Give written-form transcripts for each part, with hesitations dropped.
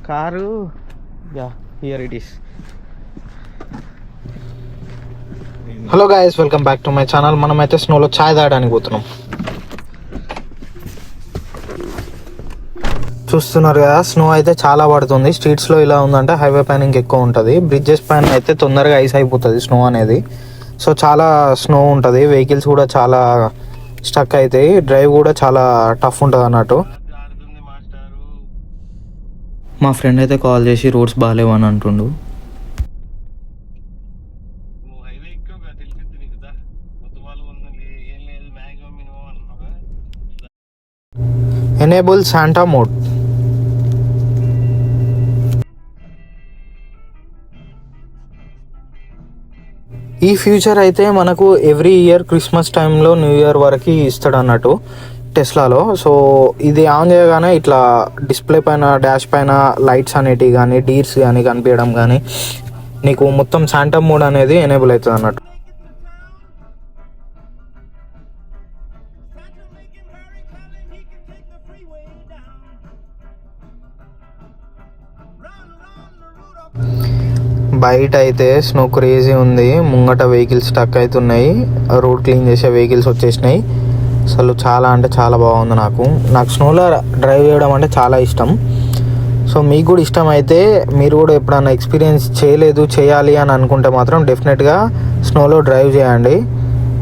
Car here it is. Hello guys, welcome back to my channel. మనమైతే స్నోలో ఛాయ్ తాగడానికి పోతున్నాం. చూస్తున్నారు కదా, స్నో అయితే చాలా పడుతుంది. స్ట్రీట్స్లో ఇలా ఉందంటే హైవే పైన ఇంకెక్కువ ఉంటుంది. బ్రిడ్జెస్ పైన అయితే తొందరగా ఐస్ అయిపోతుంది స్నో అనేది. సో చాలా స్నో ఉంటుంది, వెహికల్స్ కూడా చాలా స్టక్ అవుతాయి, డ్రైవ్ కూడా చాలా టఫ్ ఉంటుంది అన్నట్టు. మా ఫ్రెండ్ అయితే కాల్ చేసి రోడ్స్ బాగాలేవు అని అంటుండు. Enable Santa mode. ఈ ఫ్యూచర్ అయితే మనకు ఎవ్రీ ఇయర్ క్రిస్మస్ టైంలో, న్యూ ఇయర్ వరకు ఇస్తాడు అన్నట్టు టెస్లాలో. సో ఇది ఆన్ చేయగానే ఇట్లా డిస్ప్లే పైన, డాష్ పైన లైట్స్ అనేటివి కానీ, డీర్స్ కానీ కనిపించడం కానీ, నీకు మొత్తం శాంటా మోడ్ అనేది ఎనేబుల్ అవుతుంది అన్నట్టు. బయట అయితే స్నో క్రేజీ ఉంది. ముంగట వెహికల్స్ స్టక్ అవుతున్నాయి, రోడ్ క్లీన్ చేసే వెహికల్స్ వచ్చేసినాయి. అసలు చాలా అంటే చాలా బాగుంది. నాకు స్నోలో డ్రైవ్ చేయడం అంటే చాలా ఇష్టం. సో మీకు కూడా ఇష్టం అయితే, మీరు కూడా ఎప్పుడన్నా ఎక్స్పీరియన్స్ చేయలేదు, చేయాలి అని అనుకుంటే మాత్రం డెఫినెట్గా స్నోలో డ్రైవ్ చేయండి.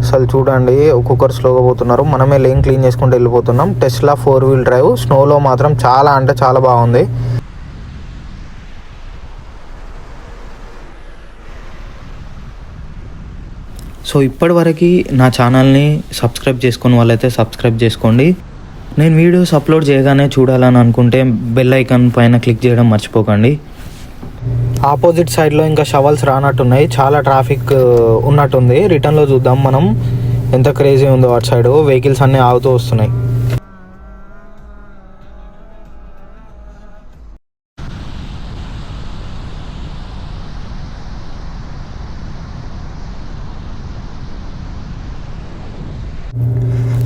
అసలు చూడండి, ఒక్కొక్కరు స్లోగా పోతున్నారు, మనమే లేన్ క్లీన్ చేసుకుంటూ వెళ్ళిపోతున్నాం. టెస్లా 4-wheel డ్రైవ్ స్నోలో మాత్రం చాలా అంటే చాలా బాగుంది. సో ఇప్పటివరకు నా ఛానల్ని సబ్స్క్రైబ్ చేసుకుని వాళ్ళైతే సబ్స్క్రైబ్ చేసుకోండి. నేను వీడియోస్ అప్లోడ్ చేయగానే చూడాలని అనుకుంటే బెల్ ఐకాన్ పైన క్లిక్ చేయడం మర్చిపోకండి. ఆపోజిట్ సైడ్లో ఇంకా షవల్స్ రానట్టున్నాయి, చాలా ట్రాఫిక్ ఉన్నట్టుంది. రిటర్న్లో చూద్దాం మనం ఎంత క్రేజీ ఉందో. అటు సైడ్ వెహికల్స్ అన్నీ ఆగుతూ వస్తున్నాయి.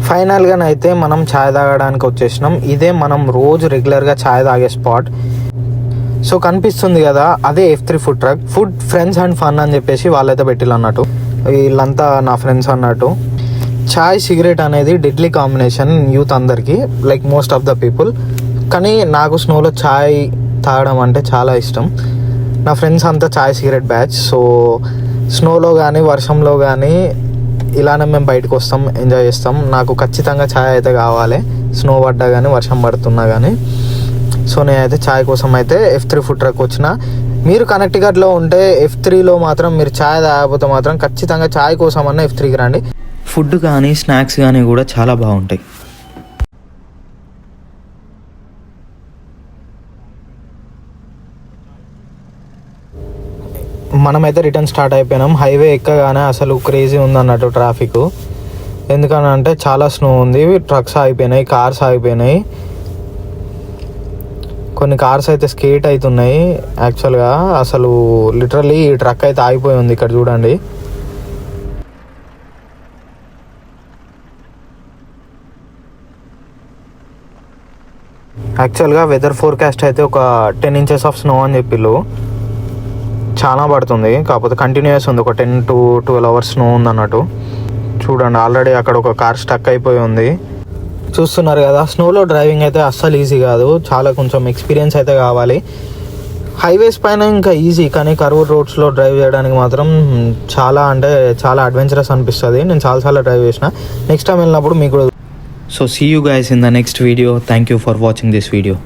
ఫైనల్గానైతే మనం ఛాయ్ తాగడానికి వచ్చేసినాం. ఇదే మనం రోజు రెగ్యులర్గా ఛాయ్ తాగే స్పాట్. సో కనిపిస్తుంది కదా, అదే F3 food truck. Food friends and fun అని చెప్పేసి వాళ్ళైతే పెట్టిల్లు అన్నట్టు. వీళ్ళంతా నా ఫ్రెండ్స్ అన్నట్టు. ఛాయ్ సిగరెట్ అనేది డెడ్లీ కాంబినేషన్ యూత్ అందరికీ, like most of the people. కానీ నాకు స్నోలో ఛాయ్ తాగడం అంటే చాలా ఇష్టం. నా ఫ్రెండ్స్ అంతా ఛాయ్ సిగరెట్ బ్యాచ్. సో స్నోలో కానీ వర్షంలో కానీ ఇలానే మేము బయటకు వస్తాం, ఎంజాయ్ చేస్తాం. నాకు ఖచ్చితంగా ఛాయ్ అయితే కావాలి, స్నో పడ్డా కానీ వర్షం పడుతున్నా కానీ. సో నేనైతే ఛాయ్ కోసం అయితే F3 ఫుడ్ ట్రక్ వచ్చిన. మీరు కనెక్టికట్లో ఉంటే F3లో మాత్రం మీరు ఛాయ్ తాగకపోతే మాత్రం ఖచ్చితంగా ఛాయ్ కోసం అన్న F3కి రండి. ఫుడ్ కానీ స్నాక్స్ కానీ కూడా చాలా బాగుంటాయి. మనమైతే రిటర్న్ స్టార్ట్ అయిపోయినాం. హైవే ఎక్కగానే అసలు క్రేజీ ఉంది అన్నట్టు ట్రాఫిక్. ఎందుకనంటే చాలా స్నో ఉంది, ట్రక్స్ ఆగిపోయినాయి, కార్స్ ఆగిపోయినాయి. కొన్ని కార్స్ అయితే స్కేట్ అవుతున్నాయి. యాక్చువల్గా అసలు లిటరల్లీ ఈ ట్రక్ అయితే ఆగిపోయి ఉంది. ఇక్కడ చూడండి. యాక్చువల్గా వెదర్ ఫోర్కాస్ట్ అయితే ఒక 10 inches ఆఫ్ స్నో అని చెప్పిళ్ళు. చాలా పడుతుంది, కాకపోతే కంటిన్యూస్ ఉంది. ఒక 10 to 12 hours స్నో ఉంది అన్నట్టు. చూడండి, ఆల్రెడీ అక్కడ ఒక కార్ స్టక్ అయిపోయి ఉంది. చూస్తున్నారు కదా, స్నోలో డ్రైవింగ్ అయితే అస్సలు ఈజీ కాదు, చాలా కొంచెం ఎక్స్పీరియన్స్ అయితే కావాలి. హైవేస్ పైన ఇంకా ఈజీ, కానీ కర్వ్ రోడ్స్లో డ్రైవ్ చేయడానికి మాత్రం చాలా అంటే చాలా అడ్వెంచరస్ అనిపిస్తుంది. నేను చాలాసార్లు డ్రైవ్ చేసిన. నెక్స్ట్ టైం వెళ్ళినప్పుడు మీకు. So see you guys in the next video. Thank you for watching this video.